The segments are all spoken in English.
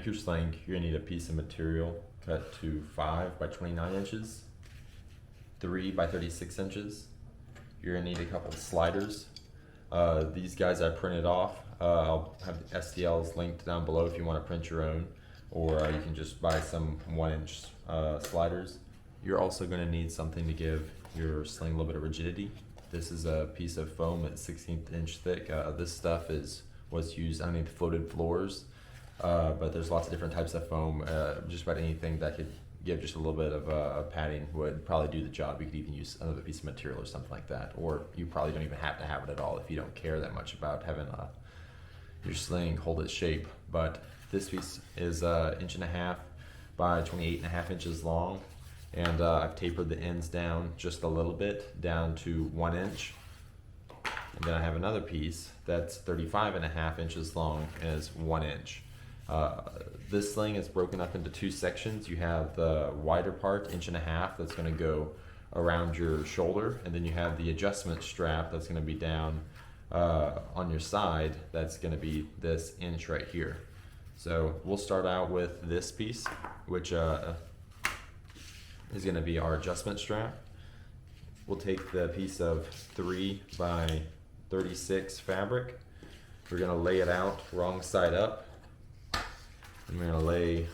make your sling, you're gonna need a piece of material cut to 5 by 29 inches, 3 by 36 inches. You're gonna need a couple of sliders. These guys I printed off. I'll have the STLs linked down below if you want to print your own, or you can just buy some 1-inch sliders. You're also going to need something to give your sling a little bit of rigidity. This is a piece of foam that's 1/16 inch thick. This stuff is what's used underneath floated floors, but there's lots of different types of foam. Just about anything that could give just a little bit of a padding would probably do the job. You could even use another piece of material or something like that, or you probably don't even have to have it at all if you don't care that much about having your sling hold its shape. But this piece is 1.5 inches by 28.5 inches long, and I've tapered the ends down just a little bit, down to 1 inch. And then I have another piece that's 35.5 inches long and is 1 inch. This sling is broken up into 2 sections. You have the wider part, 1.5 inches, that's going to go around your shoulder, and then you have the adjustment strap that's going to be down on your side. That's going to be this inch right here. So we'll start out with this piece, which is going to be our adjustment strap. We'll take the piece of 3 by 36 fabric. We're going to lay it out wrong side up. And we're going to lay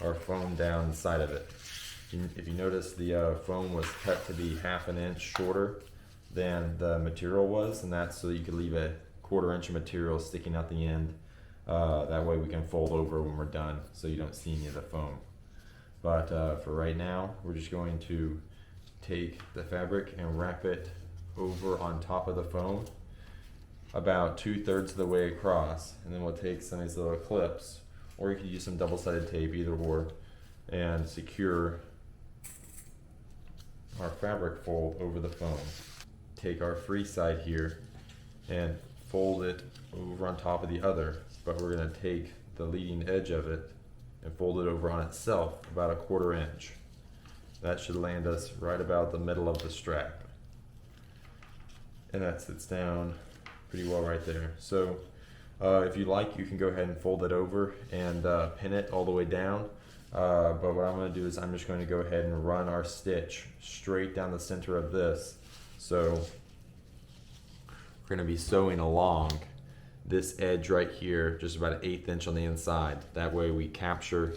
our foam down the side of it. If you notice, the foam was cut to be 1/2 inch shorter than the material was, and that's so that you could leave a 1/4 inch of material sticking out the end. That way we can fold over when we're done so you don't see any of the foam. But for right now, we're just going to take the fabric and wrap it over on top of the foam about 2/3 of the way across, and then we'll take some of these little clips, or you could use some double-sided tape, either or, and secure our fabric fold over the foam. Take our free side here and fold it over on top of the other, but we're going to take the leading edge of it and fold it over on itself about 1/4 inch. That should land us right about the middle of the strap, and that sits down pretty well right there. So if you like, you can go ahead and fold it over and pin it all the way down, but what I'm going to do is I'm just going to go ahead and run our stitch straight down the center of this. So we're going to be sewing along this edge right here, just about 1/8 inch on the inside. That way we capture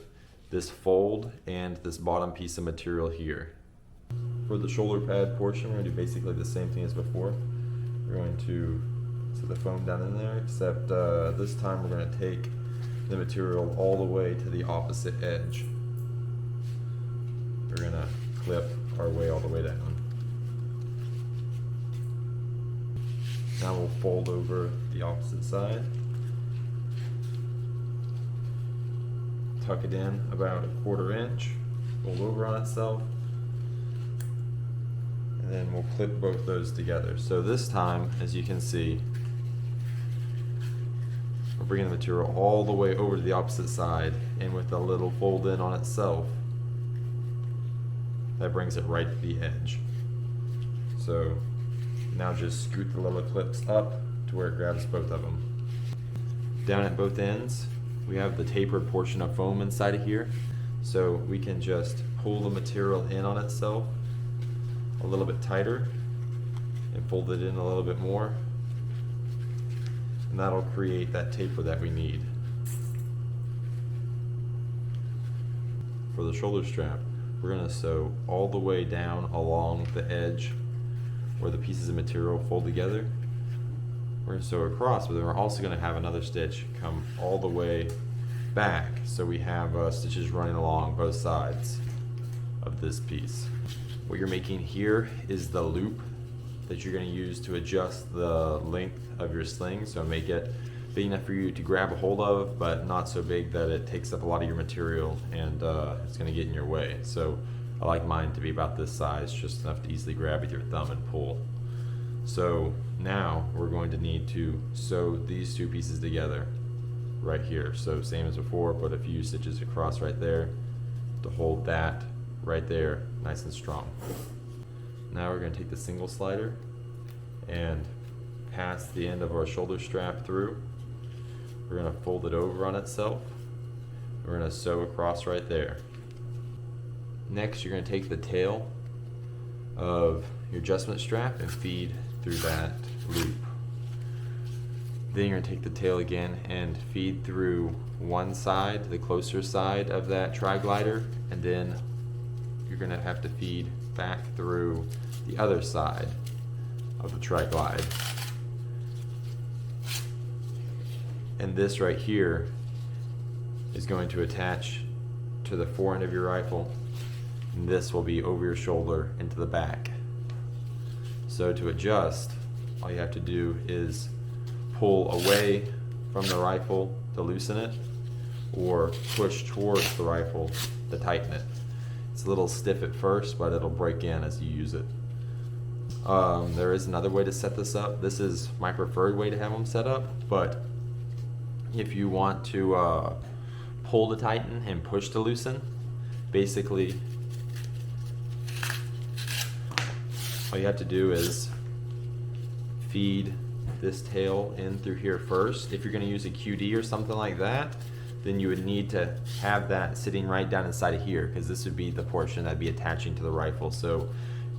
this fold and this bottom piece of material here. For the shoulder pad portion, we're going to do basically the same thing as before. We're going to set the foam down in there, except this time we're going to take the material all the way to the opposite edge. We're going to clip our way all the way down. Now we'll fold over the opposite side, tuck it in about 1/4 inch, fold over on itself, and then we'll clip both those together. So this time, as you can see, we're bringing the material all the way over to the opposite side, and with a little fold in on itself, that brings it right to the edge. So now just scoot the little clips up to where it grabs both of them. Down at both ends, we have the tapered portion of foam inside of here, so we can just pull the material in on itself a little bit tighter and fold it in a little bit more, and that'll create that taper that we need. For the shoulder strap, we're going to sew all the way down along the edge where the pieces of material fold together. We're going to sew across, but then we're also going to have another stitch come all the way back, so we have stitches running along both sides of this piece. What you're making here is the loop that you're going to use to adjust the length of your sling, so make it big enough for you to grab a hold of, but not so big that it takes up a lot of your material and it's going to get in your way. So I like mine to be about this size, just enough to easily grab with your thumb and pull. So now we're going to need to sew these 2 pieces together right here. So same as before, put a few stitches across right there to hold that right there nice and strong. Now we're going to take the single slider and pass the end of our shoulder strap through. We're going to fold it over on itself We're gonna sew across right there. Next, you're gonna take the tail of your adjustment strap and feed through that loop. Then you're gonna take the tail again and feed through one side, the closer side of that tri-glider, and then you're gonna have to feed back through the other side of the tri-glide. And this right here is going to attach to the fore end of your rifle, and this will be over your shoulder into the back. So to adjust, all you have to do is pull away from the rifle to loosen it, or push towards the rifle to tighten it. It's a little stiff at first, but it'll break in as you use it. There is another way to set this up. This is my preferred way to have them set up, but if you want to pull to tighten and push to loosen, basically all you have to do is feed this tail in through here first. If you're going to use a QD or something like that, then you would need to have that sitting right down inside of here, because this would be the portion that'd be attaching to the rifle. So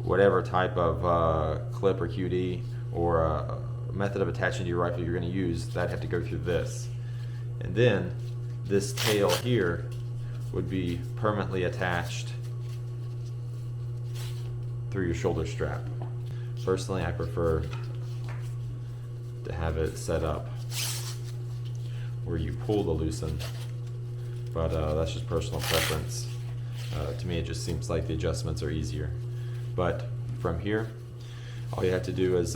whatever type of clip or QD or method of attaching to your rifle you're going to use, that'd have to go through this. And then this tail here would be permanently attached through your shoulder strap. Personally, I prefer to have it set up where you pull to loosen, but that's just personal preference. To me, it just seems like the adjustments are easier. But from here, all you have to do is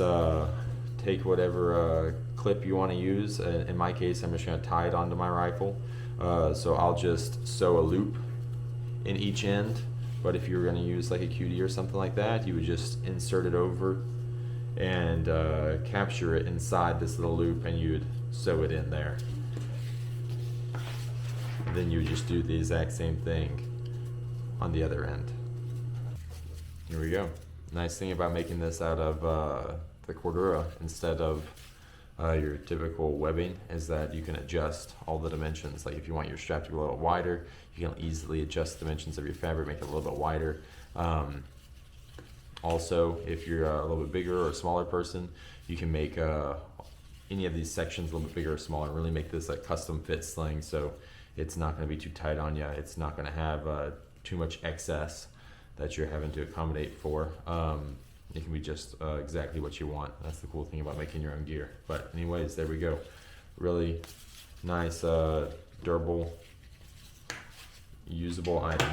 take whatever clip you want to use. In my case, I'm just going to tie it onto my rifle. So I'll just sew a loop in each end. But if you were going to use like a QD or something like that, you would just insert it over and capture it inside this little loop, and you would sew it in there. And then you would just do the exact same thing on the other end. Here we go. Nice thing about making this out of the Cordura instead of your typical webbing is that you can adjust all the dimensions. Like if you want your strap to be a little wider, you can easily adjust the dimensions of your fabric, make it a little bit wider. Also, if you're a little bit bigger or a smaller person, you can make any of these sections a little bit bigger or smaller, and really make this a custom fit sling, so it's not going to be too tight on you. It's not going to have too much excess that you're having to accommodate for. It can be just exactly what you want. That's the cool thing about making your own gear. But anyways, there we go. Really nice, durable, usable item.